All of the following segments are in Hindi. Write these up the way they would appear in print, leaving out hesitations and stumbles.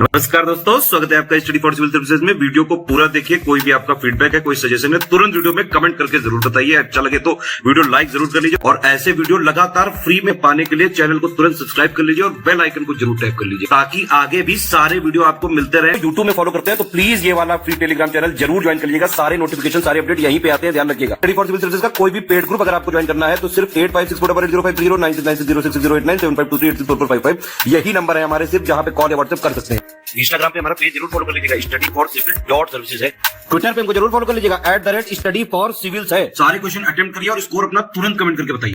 नमस्कार दोस्तों, स्वागत है आपका स्टडी फॉर सिविल सर्विसेज में। वीडियो को पूरा देखिए। कोई भी आपका फीडबैक है, कोई सजेशन है, तुरंत वीडियो में कमेंट करके जरूर बताइए। अच्छा लगे तो वीडियो लाइक जरूर कर लीजिए और ऐसे वीडियो लगातार फ्री में पाने के लिए चैनल को तुरंत सब्सक्राइब कर लीजिए और बेल आइकन को जरूर टैप कर लीजिए ताकि आगे भी सारे वीडियो आपको मिलते रहे। यूट्यूब में फॉलो करते हैं तो प्लीज ये वाला फ्री टेलीग्राम चैनल जरूर ज्वाइन कर लीजिएगा। सारे नोटिफिकेशन, सारे अपडेट यहीं पे आते हैं, ध्यान रखिएगा। स्टडी फॉर सिविल सर्विसेज का कोई भी पेड ग्रुप अगर आपको ज्वाइन करना है तो सिर्फ 856480560660897523864455 यही नंबर है हमारे, सिर्फ जहां पे कॉल या व्हाट्सएप कर सकते हैं। इंस्टाग्राम पे हमारा पेज जरूर फॉलो कर लीजिएगा, स्टडी फॉर सिविल .सर्विसेज है। ट्विटर पे हमको जरूर फॉलो कर लीजिएगा, @study for civils है। सारे क्वेश्चन अटेम्प्ट करिए और स्कोर अपना तुरंत कमेंट करके बताइए।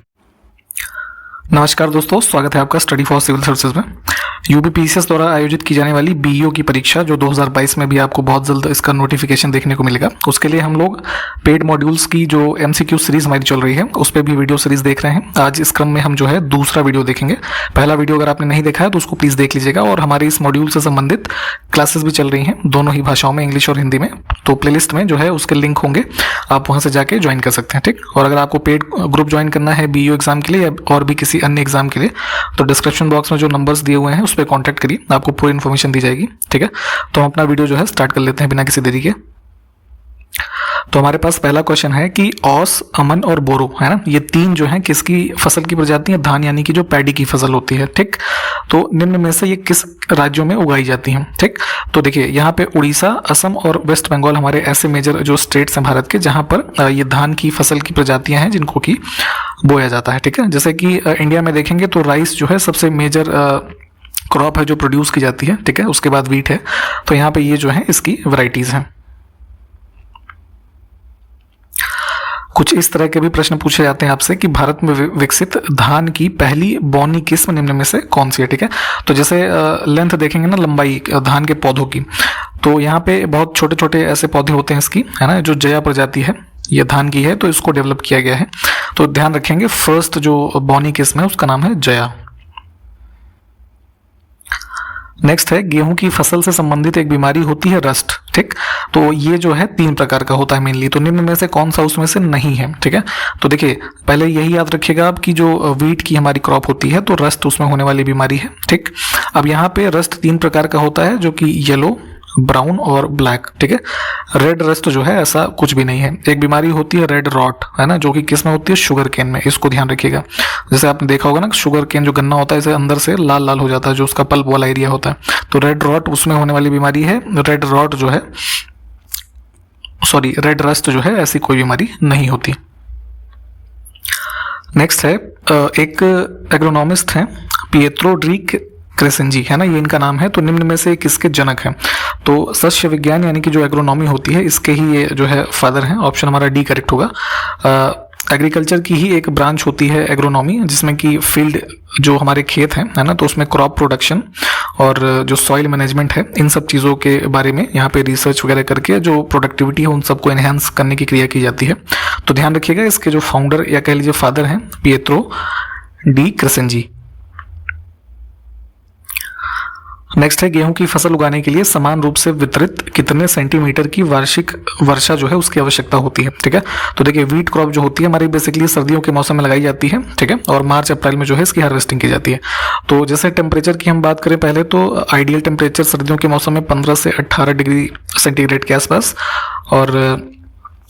नमस्कार दोस्तों, स्वागत है आपका स्टडी फॉर सिविल सर्विसेज में। यूबीपीसीएस द्वारा आयोजित की जाने वाली बीईओ की परीक्षा जो 2022 में भी आपको बहुत जल्द इसका नोटिफिकेशन देखने को मिलेगा, उसके लिए हम लोग पेड मॉड्यूल्स की जो एमसीक्यू सीरीज हमारी चल रही है उस पर भी वीडियो सीरीज देख रहे हैं। आज इस क्रम में हम जो है दूसरा वीडियो देखेंगे। पहला वीडियो अगर आपने नहीं देखा है तो उसको प्लीज़ देख लीजिएगा। और हमारे इस मॉड्यूल से संबंधित क्लासेस भी चल रही हैं दोनों ही भाषाओं में, इंग्लिश और हिंदी में। तो प्लेलिस्ट में जो है उसके लिंक होंगे, आप वहाँ से जाके ज्वाइन कर सकते हैं, ठीक। और अगर आपको पेड ग्रुप ज्वाइन करना है बीईओ एग्जाम के लिए और भी किसी अन्य एग्जाम के लिए तो डिस्क्रिप्शन बॉक्स में जो नंबर्स दिए हुए हैं उस पर कॉन्टैक्ट करिए, आपको पूरी इन्फॉर्मेशन दी जाएगी, ठीक है। तो हम अपना वीडियो जो है स्टार्ट कर लेते हैं बिना किसी देरी के। तो हमारे पास पहला क्वेश्चन है कि औस, अमन और बोरो है ना, ये तीन जो हैं किसकी फसल की प्रजाति है? धान यानी कि जो पैडी की फसल होती है, ठीक। तो निम्न में से ये किस राज्यों में उगाई जाती हैं, ठीक। तो देखिए यहाँ पे उड़ीसा, असम और वेस्ट बंगाल हमारे ऐसे मेजर जो स्टेट्स हैं भारत के जहाँ पर ये धान की फसल की प्रजातियां हैं जिनको कि बोया जाता है, ठीक है। जैसे कि इंडिया में देखेंगे तो राइस जो है सबसे मेजर क्रॉप है जो प्रोड्यूस की जाती है, ठीक है। उसके बाद व्हीट है। तो यहाँ पे ये जो है इसकी वैरायटीज हैं। कुछ इस तरह के भी प्रश्न पूछे जाते हैं आपसे कि भारत में विकसित धान की पहली बौनी किस्म निम्न में से कौन सी है, ठीक है। तो जैसे लेंथ देखेंगे ना, लंबाई धान के पौधों की, तो यहाँ पे बहुत छोटे छोटे ऐसे पौधे होते हैं इसकी, है ना। जो जया प्रजाति है ये धान की है तो इसको डेवलप किया गया है। तो ध्यान रखेंगे फर्स्ट जो बौनी किस्म है उसका नाम है जया। नेक्स्ट है गेहूं की फसल से संबंधित एक बीमारी होती है रस्ट, ठीक। तो ये जो है 3 प्रकार का होता है मेनली। तो निम्न में से कौन सा उसमें से नहीं है, ठीक है। तो देखिए पहले यही याद रखिएगा आप कि जो व्हीट की हमारी क्रॉप होती है तो रस्ट उसमें होने वाली बीमारी है, ठीक। अब यहाँ पे रस्ट 3 प्रकार का होता है जो कि येलो, ब्राउन और ब्लैक, ठीक है। रेड रस्ट जो है ऐसा कुछ भी नहीं है। एक बीमारी होती है रेड रॉट, है ना, जो कि किस में होती है? शुगर केन में। इसको ध्यान रखिएगा। जैसे आपने देखा होगा ना, शुगर केन जो गन्ना होता है इसे अंदर से लाल लाल हो जाता है, जो उसका पल्प वाला एरिया होता है। तो रेड रॉट उसमें होने वाली बीमारी है। रेड रॉट जो है, सॉरी, रेड रस्ट जो है ऐसी कोई बीमारी नहीं होती। नेक्स्ट है एक एग्रोनॉमिस्ट हैं पिएत्रो डी क्रेसेंजी, है ना, ये इनका नाम है। तो निम्न में से किसके जनक हैं? तो सस्य विज्ञान यानी कि जो एग्रोनॉमी होती है इसके ही ये जो है फादर हैं। ऑप्शन हमारा डी करेक्ट होगा। एग्रीकल्चर की ही एक ब्रांच होती है एग्रोनॉमी, जिसमें कि फील्ड जो हमारे खेत हैं, है ना, तो उसमें क्रॉप प्रोडक्शन और जो सॉइल मैनेजमेंट है इन सब चीज़ों के बारे में यहाँ पे रिसर्च वगैरह करके जो प्रोडक्टिविटी है उन सबको एनहेंस करने की क्रिया की जाती है। तो ध्यान रखिएगा इसके जो फाउंडर या कह लीजिए फादर हैं पिएत्रो डी क्रेसेंजी। नेक्स्ट है गेहूं की फसल उगाने के लिए समान रूप से वितरित कितने सेंटीमीटर की वार्षिक वर्षा जो है उसकी आवश्यकता होती है, ठीक है। तो देखिए व्हीट क्रॉप जो होती है हमारी बेसिकली सर्दियों के मौसम में लगाई जाती है, ठीक है। और मार्च अप्रैल में जो है इसकी हार्वेस्टिंग की जाती है। तो जैसे टेम्परेचर की हम बात करें पहले, तो आइडियल टेम्परेचर सर्दियों के मौसम में 15 से 18 डिग्री सेंटीग्रेड के आसपास, और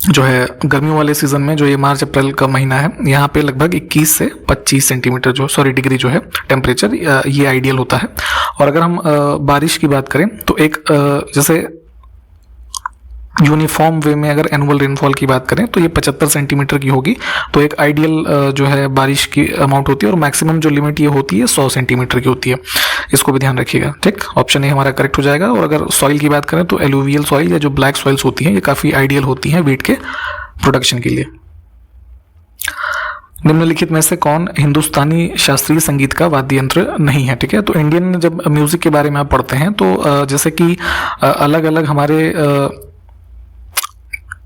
जो है गर्मियों वाले सीजन में जो ये मार्च अप्रैल का महीना है यहाँ पे लगभग 21 से 25 सेंटीमीटर डिग्री जो है टेम्परेचर ये आइडियल होता है। और अगर हम बारिश की बात करें तो एक जैसे यूनिफॉर्म वे में अगर एनुअल रेनफॉल की बात करें तो ये 75 सेंटीमीटर की होगी। तो एक आइडियल जो है बारिश की अमाउंट होती है, और मैक्सिमम जो लिमिट ये होती है 100 सेंटीमीटर की होती है। इसको भी ध्यान रखिएगा, ठीक। ऑप्शन ए हमारा करेक्ट हो जाएगा। और अगर सॉइल की बात करें तो एलुवियल सॉइल या जो ब्लैक सॉइल्स होती हैं ये काफ़ी आइडियल होती हैं व्हीट के प्रोडक्शन के लिए। निम्नलिखित में से कौन हिंदुस्तानी शास्त्रीय संगीत का वाद्य यंत्र नहीं है, ठीक है। तो इंडियन जब म्यूजिक के बारे में आप पढ़ते हैं तो जैसे कि अलग अलग हमारे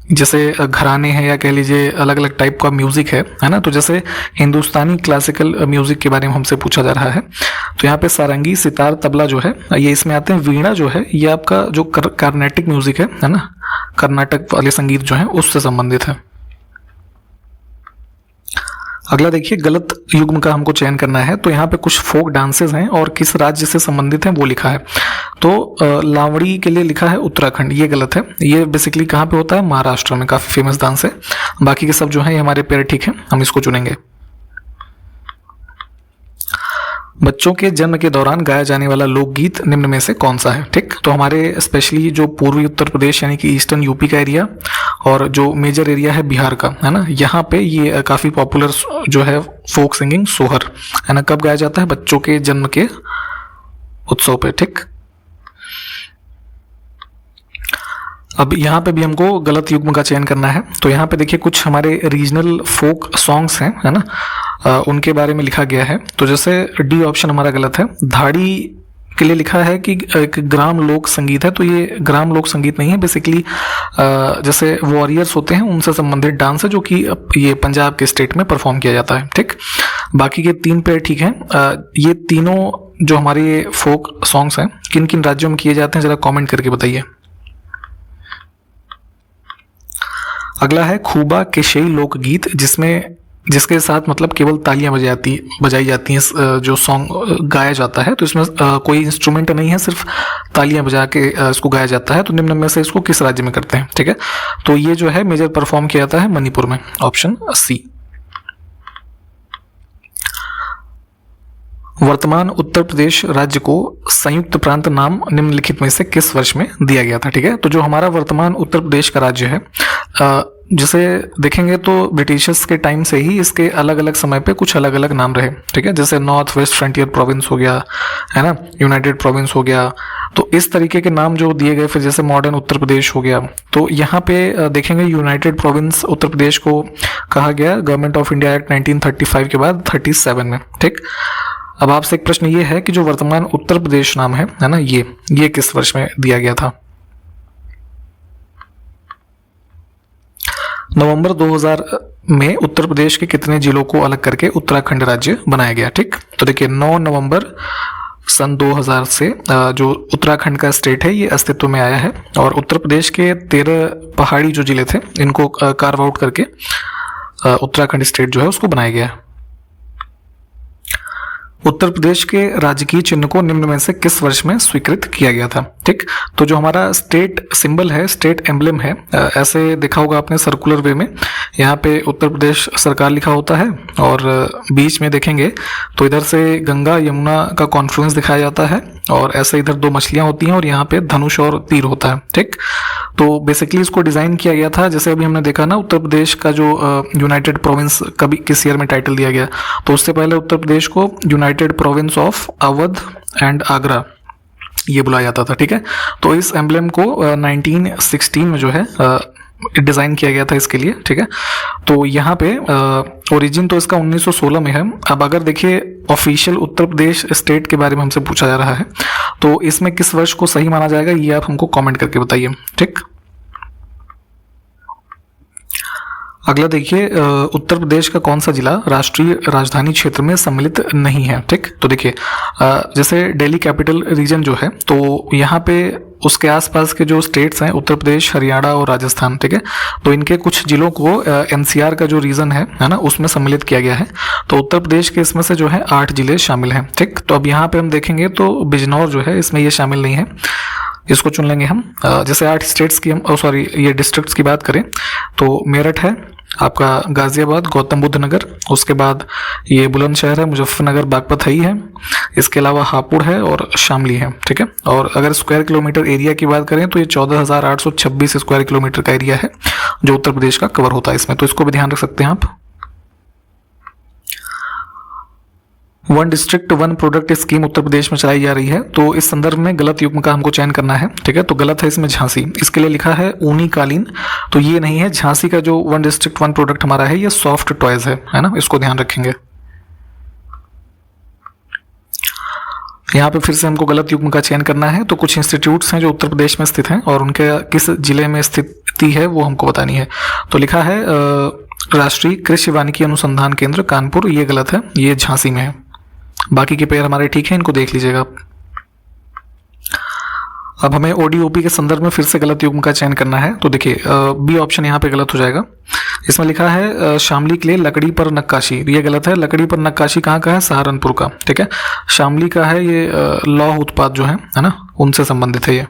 जैसे घराने हैं या कह लीजिए अलग अलग टाइप का म्यूजिक है ना। तो जैसे हिंदुस्तानी क्लासिकल म्यूजिक के बारे में हमसे पूछा जा रहा है तो यहाँ पे सारंगी, सितार, तबला जो है ये इसमें आते हैं। वीणा जो है ये आपका जो कार्नेटिक म्यूजिक है ना, कर्नाटक वाले संगीत जो है उससे संबंधित है। अगला देखिए, गलत युग्म का हमको चयन करना है। तो यहाँ पे कुछ फोक डांसेस हैं और किस राज्य से संबंधित हैं वो लिखा है। तो लावड़ी के लिए लिखा है उत्तराखंड, ये गलत है। ये बेसिकली कहाँ पे होता है? महाराष्ट्र में, काफ़ी फेमस डांस है। बाकी के सब जो है ये हमारे पेयर ठीक है, हम इसको चुनेंगे। बच्चों के जन्म के दौरान गाया जाने वाला लोकगीत निम्न में से कौन सा है? ठीक, तो हमारे स्पेशली जो पूर्वी उत्तर प्रदेश यानी कि ईस्टर्न यूपी का एरिया और जो मेजर एरिया है बिहार का, है ना, यहाँ पे ये काफ़ी पॉपुलर जो है फोक सिंगिंग सोहर, है ना, कब गाया जाता है? बच्चों के जन्म के उत्सव पे। ठीक, अब यहाँ पे भी हमको गलत युग्म का चयन करना है। तो यहाँ पे देखिए कुछ हमारे रीजनल फोक सॉन्ग्स हैं, है ना, उनके बारे में लिखा गया है। तो जैसे डी ऑप्शन हमारा गलत है। धाड़ी के लिए लिखा है कि एक ग्राम लोक संगीत है, तो ये ग्राम लोक संगीत नहीं है, बेसिकली जैसे वॉरियर्स होते हैं उनसे संबंधित डांस है, जो कि ये पंजाब के स्टेट में परफॉर्म किया जाता है। ठीक, बाकी के 3 पेयर ठीक हैं। ये तीनों जो हमारे फोक सॉन्ग्स हैं किन किन राज्यों में किए जाते हैं, जरा कॉमेंट करके बताइए। अगला है खूबा केशई लोकगीत, जिसके साथ मतलब केवल तालियां बजाई जाती हैं, जो सॉन्ग गाया जाता है। तो इसमें कोई इंस्ट्रूमेंट नहीं है, सिर्फ तालियां बजा के इसको गाया जाता है। तो निम्न में से इसको किस राज्य में करते हैं? ठीक है, तो ये जो है मेजर परफॉर्म किया जाता है मणिपुर में, ऑप्शन सी। वर्तमान उत्तर प्रदेश राज्य को संयुक्त प्रांत नाम निम्नलिखित में से किस वर्ष में दिया गया था? ठीक है, तो जो हमारा वर्तमान उत्तर प्रदेश का राज्य है, जिसे देखेंगे तो ब्रिटिशर्स के टाइम से ही इसके अलग अलग समय पे कुछ अलग अलग नाम रहे। ठीक है, जैसे नॉर्थ वेस्ट फ्रंटियर प्रोविंस हो गया, है ना, यूनाइटेड प्रोविंस हो गया, तो इस तरीके के नाम जो दिए गए। फिर जैसे मॉडर्न उत्तर प्रदेश हो गया, तो यहाँ पे देखेंगे यूनाइटेड प्रोविंस उत्तर प्रदेश को कहा गया गवर्नमेंट ऑफ इंडिया एक्ट 1935 के बाद 37 में। ठीक, अब आपसे एक प्रश्न ये है कि जो वर्तमान उत्तर प्रदेश नाम है ना, ये किस वर्ष में दिया गया था? नवंबर 2000 में उत्तर प्रदेश के कितने जिलों को अलग करके उत्तराखंड राज्य बनाया गया? ठीक, तो देखिए 9 नवंबर सन 2000 से जो उत्तराखंड का स्टेट है ये अस्तित्व में आया है, और उत्तर प्रदेश के 13 पहाड़ी जो जिले थे इनको कार्व आउट करके उत्तराखंड स्टेट जो है उसको बनाया गया है। उत्तर प्रदेश के राजकीय चिन्ह को निम्न में से किस वर्ष में स्वीकृत किया गया था? ठीक, तो जो हमारा स्टेट सिंबल है, स्टेट एम्बलम है, ऐसे देखा होगा आपने सर्कुलर वे में, यहाँ पे उत्तर प्रदेश सरकार लिखा होता है, और बीच में देखेंगे तो इधर से गंगा यमुना का कॉन्फ्लुएंस दिखाया जाता है, और ऐसे इधर 2 मछलियां होती हैं, और यहाँ पे धनुष और तीर होता है। ठीक, तो बेसिकली इसको डिजाइन किया गया था, जैसे अभी हमने देखा ना उत्तर प्रदेश का जो यूनाइटेड प्रोविंस कभी किस ईयर में टाइटल दिया गया, तो उससे पहले उत्तर प्रदेश को United province of Awadh and Agra ये बुलाया जाता था। ठीक है, तो इस एम्बलम को 1916 में जो है डिज़ाइन किया गया था इसके लिए। ठीक है, तो यहाँ पे ओरिजिन तो इसका 1916 में है। अब अगर देखिए ऑफिशियल उत्तर प्रदेश स्टेट के बारे में हमसे पूछा जा रहा है, तो इसमें किस वर्ष को सही माना जाएगा ये आप हमको कमेंट करके बताइए। ठीक, अगला देखिए उत्तर प्रदेश का कौन सा जिला राष्ट्रीय राजधानी क्षेत्र में सम्मिलित नहीं है? ठीक, तो देखिए जैसे दिल्ली कैपिटल रीजन जो है, तो यहाँ पे उसके आसपास के जो स्टेट्स हैं उत्तर प्रदेश, हरियाणा और राजस्थान, ठीक है, तो इनके कुछ जिलों को एनसीआर का जो रीजन है ना, उसमें सम्मिलित किया गया है। तो उत्तर प्रदेश के इसमें से जो है 8 जिले शामिल हैं। ठीक, तो अब यहाँ पे हम देखेंगे तो बिजनौर जो है इसमें ये शामिल नहीं है, इसको चुन लेंगे हम। जैसे 8 स्टेट्स की हम ये डिस्ट्रिक्ट्स की बात करें तो मेरठ है आपका, गाजियाबाद, गौतम बुद्ध नगर, उसके बाद ये बुलंदशहर है, मुजफ्फरनगर, बागपत ही है, इसके अलावा हापुड़ है और शामली है। ठीक है, और अगर स्क्वायर किलोमीटर एरिया की बात करें तो ये 14,826 स्क्वायर किलोमीटर का एरिया है जो उत्तर प्रदेश का कवर होता है इसमें, तो इसको भी ध्यान रख सकते हैं आप। 1 district 1 product scheme Uttar Pradesh में चलाई जा रही है, तो इस संदर्भ में गलत युग्म का हमको चयन करना है। ठीक है, तो गलत है इसमें झांसी, इसके लिए लिखा है ऊनी कालीन, तो ये नहीं है। झांसी का जो 1 डिस्ट्रिक्ट 1 प्रोडक्ट हमारा है ये सॉफ्ट टॉयज है ना, इसको ध्यान रखेंगे। यहाँ पे फिर से हमको गलत युग्म का चयन करना है, तो कुछ इंस्टीट्यूट्स हैं जो उत्तर प्रदेश में स्थित हैं और उनके किस जिले में स्थिति है वो हमको बतानी है। तो लिखा है राष्ट्रीय कृषि वानिकी अनुसंधान केंद्र कानपुर, ये गलत है, ये झांसी में है। बाकी के पेयर हमारे ठीक हैं, इनको देख लीजिएगा आप। अब हमें ओडीओपी के संदर्भ में फिर से गलत युग्म का चयन करना है। तो देखिए बी ऑप्शन यहाँ पे गलत हो जाएगा। इसमें लिखा है शामली के लिए लकड़ी पर नक्काशी, ये गलत है। लकड़ी पर नक्काशी कहाँ का है? सहारनपुर का, ठीक है। शामली का है ये लौह उत्पाद जो है ना, उनसे संबंधित है ये।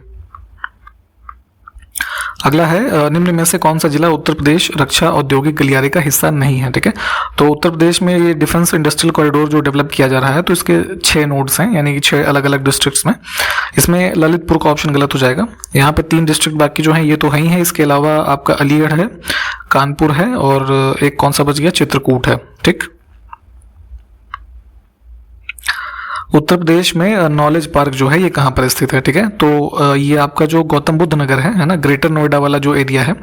अगला है निम्न में से कौन सा जिला उत्तर प्रदेश रक्षा औद्योगिक गलियारे का हिस्सा नहीं है, ठीक है। तो उत्तर प्रदेश में ये डिफेंस इंडस्ट्रियल कॉरिडोर जो डेवलप किया जा रहा है, तो इसके 6 नोड्स हैं, यानी कि 6 अलग अलग डिस्ट्रिक्ट्स में। इसमें ललितपुर का ऑप्शन गलत हो जाएगा। यहाँ पे 3 डिस्ट्रिक्ट बाकी जो हैं ये तो है ही है। इसके अलावा आपका अलीगढ़ है, कानपुर है और एक कौन सा बच गया? चित्रकूट है, ठीक। उत्तर प्रदेश में नॉलेज पार्क जो है ये कहाँ पर स्थित है, ठीक है। तो ये आपका जो गौतम बुद्ध नगर है ना, ग्रेटर नोएडा वाला जो एरिया है,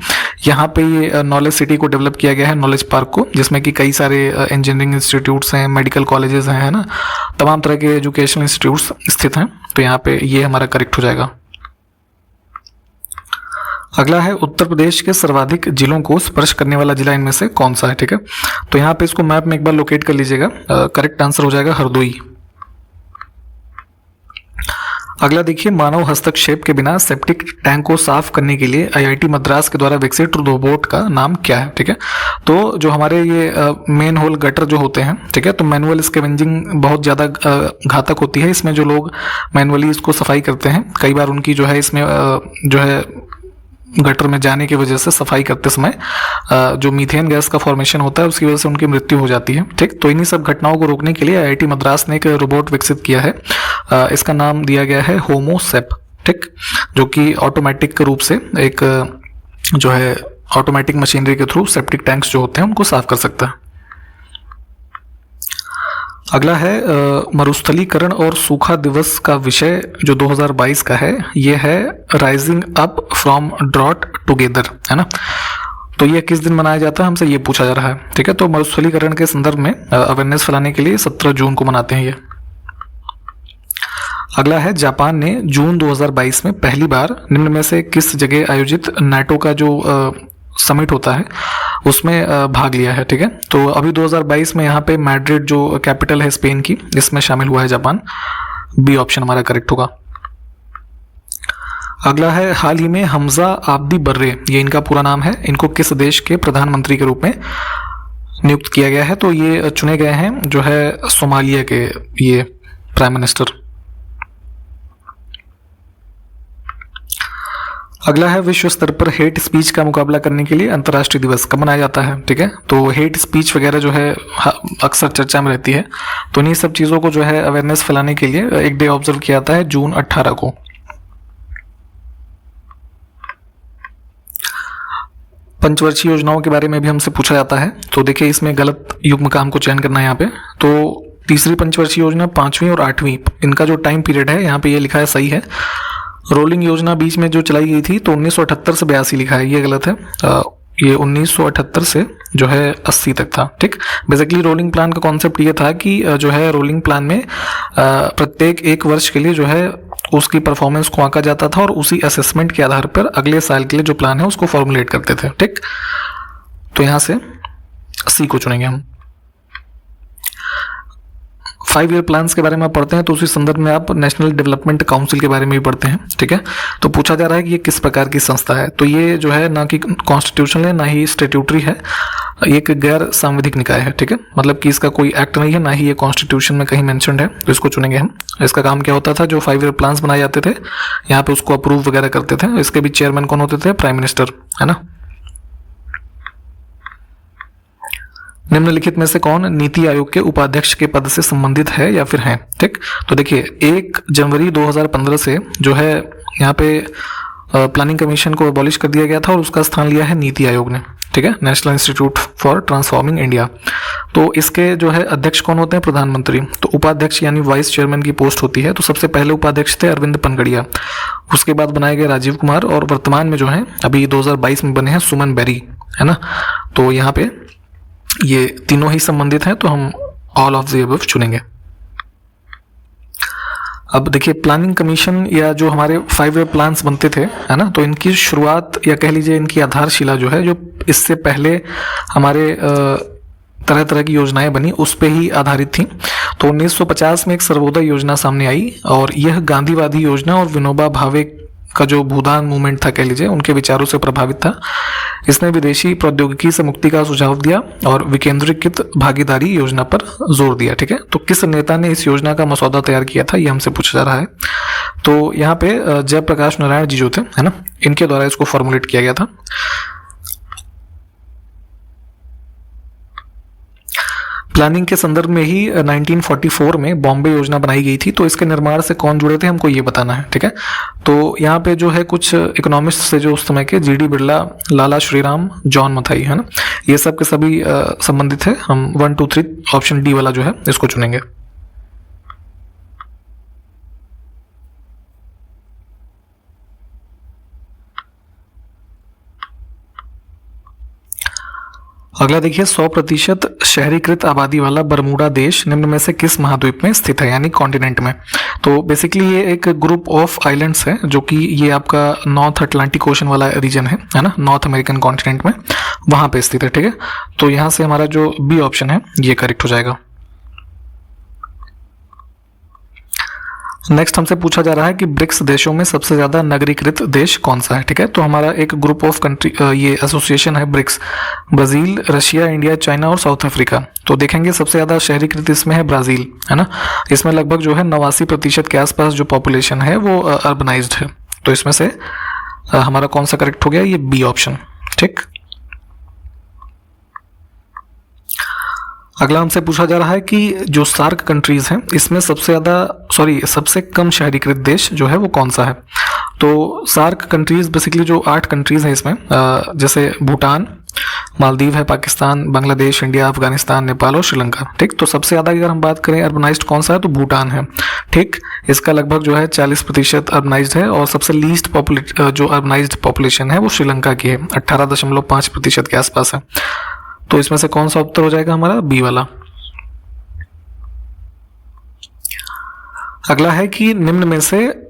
यहाँ पे ये नॉलेज सिटी को डेवलप किया गया है, नॉलेज पार्क को, जिसमें कि कई सारे इंजीनियरिंग इंस्टीट्यूट्स हैं, मेडिकल कॉलेजेस हैं, है ना, तमाम तरह के एजुकेशनल इंस्टीट्यूट्स स्थित हैं। तो यहाँ पे ये हमारा करेक्ट हो जाएगा। अगला है उत्तर प्रदेश के सर्वाधिक जिलों को स्पर्श करने वाला जिला इनमें से कौन सा है, ठीक है। तो यहाँ पे इसको मैप में एक बार लोकेट कर लीजिएगा। करेक्ट आंसर हो जाएगा हरदोई। अगला देखिए, मानव हस्तक्षेप के बिना सेप्टिक टैंक को साफ करने के लिए आईआईटी मद्रास के द्वारा विकसित रोबोट का नाम क्या है, ठीक है। तो जो हमारे ये मेन होल गटर जो होते हैं, ठीक है, तो मैनुअल स्कैवेंजिंग बहुत ज़्यादा घातक होती है। इसमें जो लोग मैनुअली इसको सफाई करते हैं, कई बार उनकी जो है इसमें जो है गटर में जाने की वजह से सफाई करते समय जो मीथेन गैस का फॉर्मेशन होता है उसकी वजह से उनकी मृत्यु हो जाती है, ठीक। तो इन्हीं सब घटनाओं को रोकने के लिए आईआईटी मद्रास ने एक रोबोट विकसित किया है। इसका नाम दिया गया है होमोसेप, ठीक, जो कि ऑटोमेटिक रूप से एक जो है ऑटोमेटिक मशीनरी के थ्रू सेप्टिक टैंक्स जो होते हैं उनको साफ कर सकता है। अगला है मरुस्थलीकरण और सूखा दिवस का विषय जो 2022 का है, ये है rising up from drought together, है ना। तो ये किस दिन मनाया जाता है, हमसे ये पूछा जा रहा है, ठीक है। तो मरुस्थलीकरण के संदर्भ में अवेयरनेस फैलाने के लिए 17 जून को मनाते हैं ये। अगला है, जापान ने जून 2022 में पहली बार निम्न में से किस जगह आयोजित नाटो का जो समिट होता है उसमें भाग लिया है, ठीक है। तो अभी 2022 में यहाँ पे मैड्रिड जो कैपिटल है स्पेन की, इसमें शामिल हुआ है जापान। बी ऑप्शन हमारा करेक्ट होगा। अगला है, हाल ही में हमजा आब्दी बर्रे, ये इनका पूरा नाम है, इनको किस देश के प्रधानमंत्री के रूप में नियुक्त किया गया है? तो ये चुने गए हैं जो है सोमालिया के ये प्राइम मिनिस्टर। अगला है, विश्व स्तर पर हेट स्पीच का मुकाबला करने के लिए अंतर्राष्ट्रीय दिवस कब मनाया जाता है, ठीक है। तो हेट स्पीच वगैरह जो है अक्सर चर्चा में रहती है, तो इन्हीं सब चीज़ों को जो है अवेयरनेस फैलाने के लिए एक डे ऑब्जर्व किया जाता है जून 18 को। पंचवर्षीय योजनाओं के बारे में भी हमसे पूछा जाता है। तो देखिए इसमें गलत युग्म का हमको चयन करना है यहाँ पे। तो तीसरी पंचवर्षीय योजना 5वीं और 8वीं, इनका जो टाइम पीरियड है यहाँ पे ये लिखा है सही है। रोलिंग योजना बीच में जो चलाई गई थी तो 1978 से 82 लिखा है, ये गलत है। ये 1978 से जो है 80 तक था, ठीक। बेसिकली रोलिंग प्लान का कॉन्सेप्ट ये था कि जो है रोलिंग प्लान में प्रत्येक 1 वर्ष के लिए जो है उसकी परफॉर्मेंस को आंका जाता था और उसी असेसमेंट के आधार पर अगले साल के लिए जो प्लान है उसको फॉर्मुलेट करते थे, ठीक। तो यहाँ से सी को चुनेंगे हम। 5 ईयर प्लान्स के बारे में आप पढ़ते हैं तो उसी संदर्भ में आप नेशनल डेवलपमेंट काउंसिल के बारे में भी पढ़ते हैं, ठीक है। तो पूछा जा रहा है कि ये किस प्रकार की संस्था है। तो ये जो है ना कि कॉन्स्टिट्यूशनल है ना ही स्टैट्यूटरी है, एक गैर सांविधिक निकाय है, ठीक है। मतलब कि इसका कोई एक्ट नहीं है, ना ही ये कॉन्स्टिट्यूशन में कहीं मेंशन्ड है, तो इसको चुनेंगे हम। इसका काम क्या होता था, जो 5 ईयर प्लान्स बनाए जाते थे यहाँ पे उसको अप्रूव वगैरह करते थे। इसके भी चेयरमैन कौन होते थे? प्राइम मिनिस्टर, है ना। निम्नलिखित में से कौन नीति आयोग के उपाध्यक्ष के पद से संबंधित है या फिर हैं, ठीक। तो देखिए 1 जनवरी 2015 से जो है यहाँ पे प्लानिंग कमीशन को अबॉलिश कर दिया गया था और उसका स्थान लिया है नीति आयोग ने, ठीक है, national institute for transforming India. तो इसके जो है अध्यक्ष कौन होते हैं? प्रधानमंत्री। तो उपाध्यक्ष यानी वाइस चेयरमैन की पोस्ट होती है। तो सबसे पहले उपाध्यक्ष थे अरविंद पनगड़िया, उसके बाद बनाए गए राजीव कुमार और वर्तमान में जो है अभी 2022 में बने हैं सुमन बेरी, है ना। तो यहाँ पे ये तीनों ही संबंधित हैं, तो हम ऑल ऑफ द अबव चुनेंगे। अब देखिए प्लानिंग कमीशन या जो हमारे 5 ईयर प्लान्स बनते थे, है ना, तो इनकी शुरुआत या कह लीजिए इनकी आधारशिला जो है, जो इससे पहले हमारे तरह तरह की योजनाएं बनी उस पे ही आधारित थी। तो 1950 में एक सर्वोदय योजना सामने आई और यह गांधीवादी योजना और विनोबा भावे का जो भूदान मूवमेंट था कह लीजिए, उनके विचारों से प्रभावित था। इसने विदेशी प्रौद्योगिकी से मुक्ति का सुझाव दिया और विकेंद्रीकृत भागीदारी योजना पर जोर दिया। ठीक है, तो किस नेता ने इस योजना का मसौदा तैयार किया था, ये हमसे पूछा जा रहा है। तो यहाँ पे जयप्रकाश नारायण जी जो थे, है ना, इनके द्वारा इसको फॉर्मुलेट किया गया था। प्लानिंग के संदर्भ में ही 1944 में बॉम्बे योजना बनाई गई थी। तो इसके निर्माण से कौन जुड़े थे, हमको ये बताना है। ठीक है, तो यहाँ पे जो है कुछ इकोनॉमिस्ट से जो उस समय के जीडी बिरला, लाला श्रीराम, जॉन मथाई, है ना, ये सब के सभी संबंधित है। हम 1 2 3 ऑप्शन डी वाला जो है इसको चुनेंगे। अगला देखिए, 100% शहरीकृत आबादी वाला बरमूडा देश निम्न में से किस महाद्वीप में स्थित है, यानी कॉन्टिनेंट में। तो बेसिकली ये एक ग्रुप ऑफ आइलैंड्स है जो कि ये आपका नॉर्थ अटलांटिक ओशन वाला रीजन है ना, नॉर्थ अमेरिकन कॉन्टिनेंट में, वहां पे स्थित है। ठीक है, तो यहाँ से हमारा जो बी ऑप्शन है ये करेक्ट हो जाएगा। नेक्स्ट हमसे पूछा जा रहा है कि ब्रिक्स देशों में सबसे ज्यादा नगरीकृत देश कौन सा है। ठीक है, तो हमारा एक ग्रुप ऑफ कंट्री, ये एसोसिएशन है BRICS, Brazil, Russia, India, China और साउथ अफ्रीका। तो देखेंगे सबसे ज्यादा शहरीकृत इसमें है ब्राजील, है ना। इसमें लगभग जो है 89% के आसपास जो पॉपुलेशन है वो अर्बनाइज्ड है। तो इसमें से हमारा कौन सा करेक्ट हो गया, ये बी ऑप्शन। ठीक, अगला हमसे पूछा जा रहा है कि जो सार्क कंट्रीज हैं इसमें सबसे कम शहरीकृत देश जो है वो कौन सा है। तो सार्क कंट्रीज बेसिकली जो 8 कंट्रीज हैं इसमें, जैसे भूटान, मालदीव है, पाकिस्तान, बांग्लादेश, इंडिया, अफगानिस्तान, नेपाल और श्रीलंका। ठीक, तो सबसे ज़्यादा अगर हम बात करें अर्बनाइज्ड कौन सा है, तो भूटान है। ठीक, इसका लगभग जो है 40% अर्बनाइज्ड है और सबसे लीस्ट जो अर्बनाइज्ड पॉपुलेशन है वो श्रीलंका की है, 18.5% के आसपास है। तो इसमें से कौन सा उत्तर हो जाएगा हमारा, बी वाला। अगला है कि निम्न में से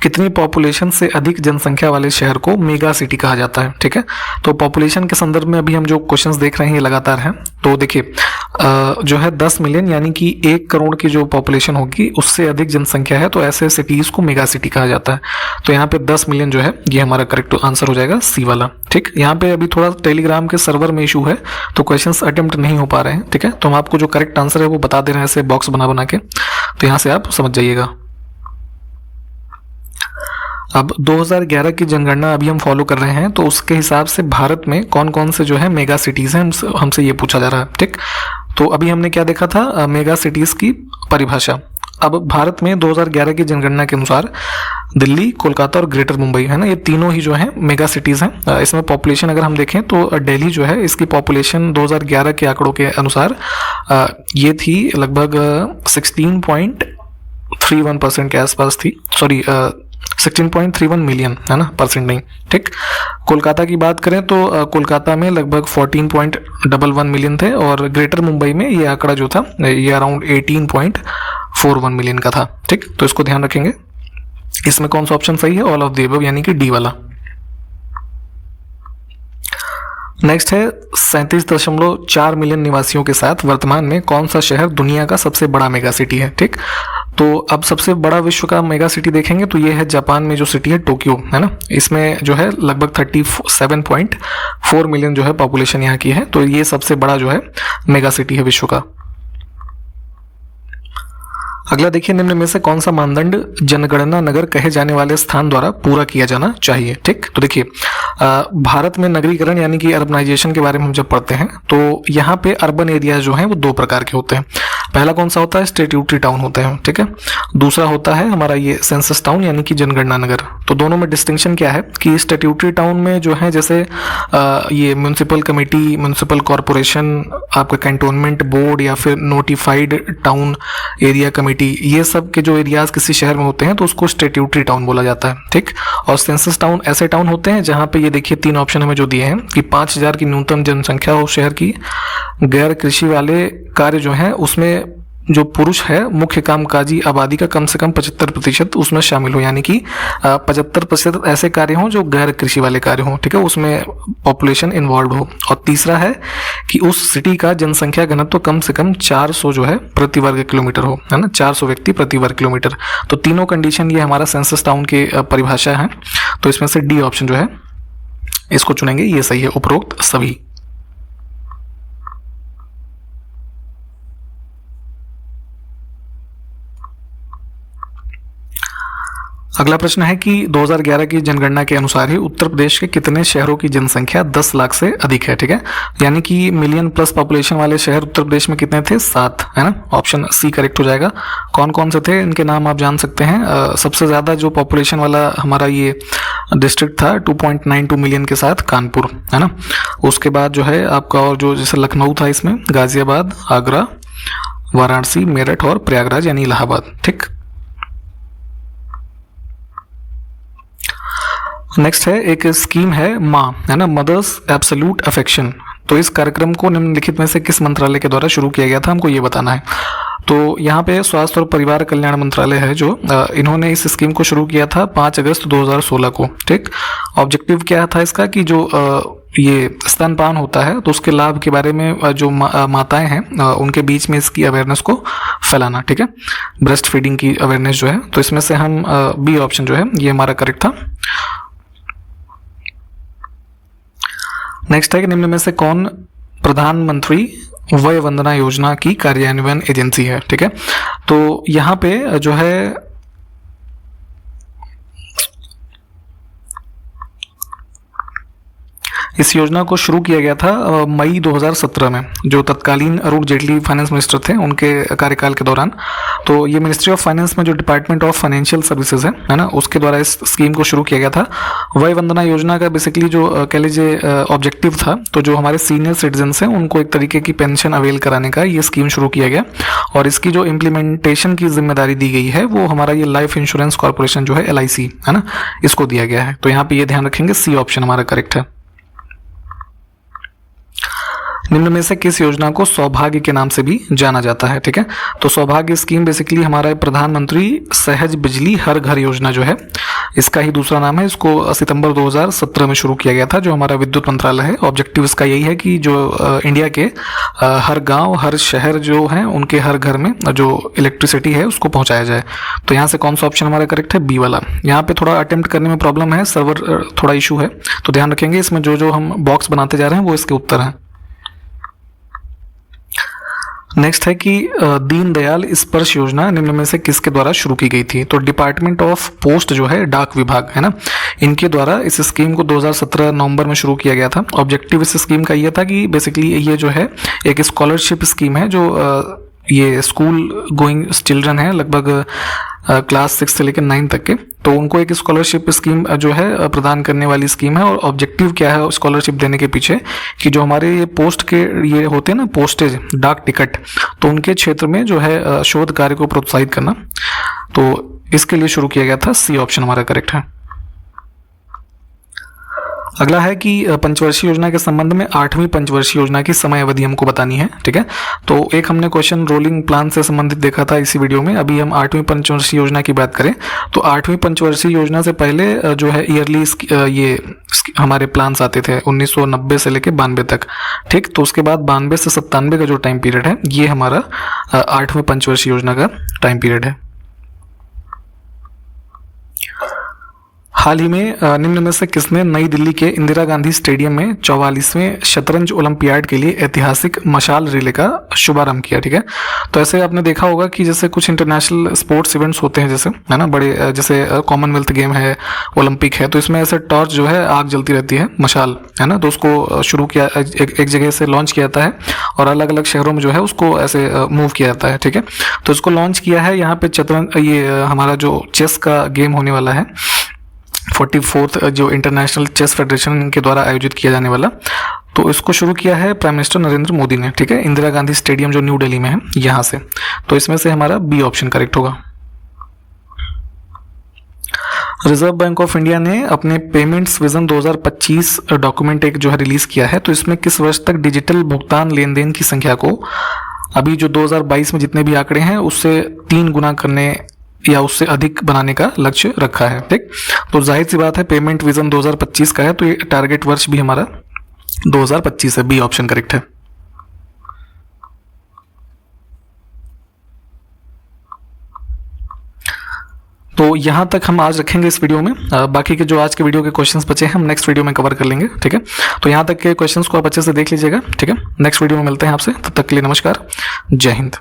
कितनी पॉपुलेशन से अधिक जनसंख्या वाले शहर को मेगा सिटी कहा जाता है। ठीक है, तो पॉपुलेशन के संदर्भ में अभी हम जो क्वेश्चंस देख रहे हैं ये लगातार हैं। तो देखिए जो है 10 मिलियन यानी कि 1 करोड़ की जो पॉपुलेशन होगी उससे अधिक जनसंख्या है, तो ऐसे सिटीज को मेगा सिटी कहा जाता है। तो यहाँ पे 10 मिलियन जो है ये हमारा करेक्ट आंसर हो जाएगा, सी वाला। ठीक, यहाँ पे अभी थोड़ा टेलीग्राम के सर्वर में इशू है तो क्वेश्चंस अटेम्प्ट नहीं हो पा रहे हैं। ठीक है, तो हम आपको जो करेक्ट आंसर है वो बता दे रहे हैं ऐसे बॉक्स बना के, तो यहाँ से आप समझ जाइएगा। अब 2011 की जनगणना अभी हम फॉलो कर रहे हैं, तो उसके हिसाब से भारत में कौन कौन से जो है मेगा सिटीज हैं हमसे ये पूछा जा रहा है। ठीक, तो अभी हमने क्या देखा था, मेगा सिटीज की परिभाषा। अब भारत में 2011 की जनगणना के अनुसार दिल्ली, कोलकाता और ग्रेटर मुंबई, है ना, ये तीनों ही जो है मेगा सिटीज हैं। इसमें पॉपुलेशन अगर हम देखें तो दिल्ली जो है इसकी पॉपुलेशन 2011 के आंकड़ों के अनुसार ये थी लगभग 16.31% के आसपास थी, 16.31 मिलियन, है ना, परसेंट नहीं। ठीक, कोलकाता की बात करें तो कोलकाता में लगभग 14.11 मिलियन थे और ग्रेटर मुंबई में ये आंकड़ा जो था ये अराउंड 18.41 मिलियन का था। ठीक, तो इसको ध्यान रखेंगे। इसमें कौन सा ऑप्शन सही है, ऑल ऑफ द अबव, यानी कि डी वाला। नेक्स्ट है 37.4 मिलियन निवासियों के साथ वर्तमान में कौन सा शहर दुनिया का सबसे बड़ा मेगा सिटी है। ठीक, तो अब सबसे बड़ा विश्व का मेगा सिटी देखेंगे तो ये है जापान में जो सिटी है टोक्यो, है ना। इसमें जो है लगभग 37.4 मिलियन जो है पॉपुलेशन यहाँ की है, तो ये सबसे बड़ा जो है मेगा सिटी है विश्व का। अगला देखिए, निम्न में से कौन सा मानदंड जनगणना नगर कहे जाने वाले स्थान द्वारा पूरा किया जाना चाहिए। ठीक, तो देखिए भारत में नगरीकरण यानी कि अर्बनाइजेशन के बारे में हम जब पढ़ते हैं तो यहाँ पे अर्बन एरिया जो हैं वो 2 प्रकार के होते हैं। पहला कौन सा होता है, स्टैट्यूटरी टाउन होते हैं। ठीक है, दूसरा होता है हमारा ये सेंसस टाउन यानी कि जनगणना नगर। तो दोनों में डिस्टिंक्शन क्या है कि स्टैट्यूटरी टाउन में जो है जैसे ये म्यूनिसिपल कमेटी, म्यूनिसिपल कॉरपोरेशन, आपका कैंटोनमेंट बोर्ड या फिर नोटिफाइड टाउन एरिया कमेटी, ये सब के जो एरियाज किसी शहर में होते हैं तो उसको स्टैट्यूटरी टाउन बोला जाता है। ठीक, और सेंसस टाउन ऐसे टाउन होते हैं जहाँ पे ये देखिए 3 ऑप्शन हमें जो दिए हैं कि 5000 की न्यूनतम जनसंख्या हो शहर की, गैर कृषि वाले कार्य जो हैं उसमें जो पुरुष है मुख्य कामकाजी आबादी का कम से कम 75% उसमें शामिल हो, यानी कि 75% ऐसे कार्य हों जो गैर कृषि वाले कार्य हों, ठीक है, उसमें पॉपुलेशन इन्वॉल्व हो। और तीसरा है कि उस सिटी का जनसंख्या घनत्व कम से कम 400 जो है प्रति वर्ग किलोमीटर हो, है ना, 400 व्यक्ति प्रति वर्ग किलोमीटर। तो तीनों कंडीशन ये हमारा सेंसस टाउन के परिभाषा है। तो इसमें से डी ऑप्शन जो है इसको चुनेंगे, ये सही है, उपरोक्त सभी। अगला प्रश्न है कि 2011 की जनगणना के अनुसार ही उत्तर प्रदेश के कितने शहरों की जनसंख्या 10 लाख से अधिक है, ठीक है, यानी कि मिलियन प्लस पॉपुलेशन वाले शहर उत्तर प्रदेश में कितने थे, 7, है ना, ऑप्शन सी करेक्ट हो जाएगा। कौन कौन से थे इनके नाम आप जान सकते हैं। सबसे ज़्यादा जो पॉपुलेशन वाला हमारा ये डिस्ट्रिक्ट था 2.92 मिलियन के साथ कानपुर, है ना। उसके बाद जो है आपका और जो जैसे लखनऊ था, इसमें गाजियाबाद, आगरा, वाराणसी, मेरठ और प्रयागराज यानी इलाहाबाद, ठीक। नेक्स्ट है एक स्कीम है माँ, है ना, मदर्स एब्सोल्यूट अफेक्शन। तो इस कार्यक्रम को निम्नलिखित में से किस मंत्रालय के द्वारा शुरू किया गया था, हमको ये बताना है। तो यहाँ पे स्वास्थ्य और परिवार कल्याण मंत्रालय है जो इन्होंने इस स्कीम को शुरू किया था 5 अगस्त 2016 को, ठीक। ऑब्जेक्टिव क्या था इसका कि जो ये स्तनपान होता है तो उसके लाभ के बारे में जो माताएं हैं उनके बीच में इसकी अवेयरनेस को फैलाना, ठीक है, ब्रेस्ट फीडिंग की अवेयरनेस जो है। तो इसमें से हम बी ऑप्शन जो है ये हमारा करेक्ट था। नेक्स्ट है कि निम्न में से कौन प्रधानमंत्री वय वंदना योजना की कार्यान्वयन एजेंसी है, ठीक है। तो यहाँ पे जो है इस योजना को शुरू किया गया था मई 2017 में, जो तत्कालीन अरुण जेटली फाइनेंस मिनिस्टर थे उनके कार्यकाल के दौरान। तो ये मिनिस्ट्री ऑफ फाइनेंस में जो डिपार्टमेंट ऑफ फाइनेंशियल सर्विसेज है ना, उसके द्वारा इस स्कीम को शुरू किया गया था। वय वंदना योजना का बेसिकली जो कह लीजिए ऑब्जेक्टिव था, तो जो हमारे सीनियर सिटीजन्स हैं उनको एक तरीके की पेंशन अवेल कराने का ये स्कीम शुरू किया गया। और इसकी जो इम्प्लीमेंटेशन की जिम्मेदारी दी गई है वो हमारा ये लाइफ इंश्योरेंस कॉर्पोरेशन जो है LIC, है ना, इसको दिया गया है। तो यहाँ पे ये ध्यान रखेंगे, सी ऑप्शन हमारा करेक्ट है। निम्न में से किस योजना को सौभाग्य के नाम से भी जाना जाता है, ठीक है। तो सौभाग्य स्कीम बेसिकली हमारा प्रधानमंत्री सहज बिजली हर घर योजना जो है इसका ही दूसरा नाम है। इसको सितंबर 2017 में शुरू किया गया था, जो हमारा विद्युत मंत्रालय है। ऑब्जेक्टिव इसका यही है कि जो इंडिया के हर गांव हर शहर जो हैं उनके हर घर में जो इलेक्ट्रिसिटी है उसको पहुंचाया जाए। तो यहाँ से कौन सा ऑप्शन हमारा करेक्ट है, बी वाला। यहाँ पे थोड़ा अटेम्प्ट करने में प्रॉब्लम है, सर्वर थोड़ा इशू है, तो ध्यान रखेंगे। इसमें जो जो हम बॉक्स बनाते जा रहे हैं वो इसके उत्तर हैं। नेक्स्ट है कि दीनदयाल स्पर्श योजना निम्न में से किसके द्वारा शुरू की गई थी। तो डिपार्टमेंट ऑफ पोस्ट जो है, डाक विभाग, है ना, इनके द्वारा इस स्कीम को 2017 नवंबर में शुरू किया गया था। ऑब्जेक्टिव इस स्कीम का ये था कि बेसिकली ये जो है एक स्कॉलरशिप स्कीम है जो ये स्कूल गोइंग चिल्ड्रन है, लगभग क्लास 6 से लेकर 9 तक के, तो उनको एक स्कॉलरशिप स्कीम जो है प्रदान करने वाली स्कीम है। और ऑब्जेक्टिव क्या है स्कॉलरशिप देने के पीछे कि जो हमारे ये पोस्ट के ये होते हैं ना, पोस्टेज, डाक टिकट, तो उनके क्षेत्र में जो है शोध कार्य को प्रोत्साहित करना। तो इसके लिए शुरू किया गया था, सी ऑप्शन हमारा करेक्ट है। अगला है कि पंचवर्षीय योजना के संबंध में 8वीं पंचवर्षीय योजना की समय अवधि हमको बतानी है, ठीक है। तो एक हमने क्वेश्चन रोलिंग प्लान से संबंधित देखा था इसी वीडियो में। अभी हम 8वीं पंचवर्षीय योजना की बात करें तो 8वीं पंचवर्षीय योजना से पहले जो है ईयरली ये हमारे प्लान्स आते थे 1990 से लेकर 92 तक, ठीक। तो उसके बाद 92 से 97 का जो टाइम पीरियड है ये हमारा 8वीं पंचवर्षीय योजना का टाइम पीरियड है। हाल ही में निम्न में से किसने नई दिल्ली के इंदिरा गांधी स्टेडियम में 44वें शतरंज ओलंपियाड के लिए ऐतिहासिक मशाल रिले का शुभारंभ किया, ठीक है। तो ऐसे आपने देखा होगा कि जैसे कुछ इंटरनेशनल स्पोर्ट्स इवेंट्स होते हैं, जैसे, है ना, बड़े जैसे कॉमनवेल्थ गेम है, ओलंपिक है, तो इसमें ऐसे टॉर्च जो है आग जलती रहती है, मशाल, है ना। तो उसको शुरू किया एक जगह से लॉन्च किया जाता है और अलग अलग शहरों में जो है उसको ऐसे मूव किया जाता है, ठीक है। तो इसको लॉन्च किया है यहाँ पे ये हमारा जो चेस का गेम होने वाला है 44th जो इंटरनेशनल चेस फेडरेशन के द्वारा आयोजित किया जाने वाला, तो इसको शुरू किया है प्राइम मिनिस्टर नरेंद्र मोदी ने, ठीक है, इंदिरा गांधी स्टेडियम जो न्यू दिल्ली में है यहाँ से। तो इसमें से हमारा बी ऑप्शन करेक्ट होगा। रिजर्व बैंक ऑफ इंडिया ने अपने पेमेंट्स विजन 2025 डॉक्यूमेंट एक जो है रिलीज किया है। तो इसमें किस वर्ष तक डिजिटल भुगतान लेन देन की संख्या को अभी जो 2022 में जितने भी आंकड़े हैं उससे 3 गुना करने या उससे अधिक बनाने का लक्ष्य रखा है। ठीक, तो जाहिर सी बात है पेमेंट विजन 2025 का है, तो ये टारगेट वर्ष भी हमारा 2025 है। बी ऑप्शन करेक्ट है। तो यहाँ तक हम आज रखेंगे इस वीडियो में। बाकी के जो आज के वीडियो के क्वेश्चंस बचे हैं हम नेक्स्ट वीडियो में कवर कर लेंगे। ठीक है, तो यहाँ तक के क्वेश्चंस को आप अच्छे से देख लीजिएगा। ठीक है, नेक्स्ट वीडियो में मिलते हैं आपसे, तब तक के लिए नमस्कार, जय हिंद।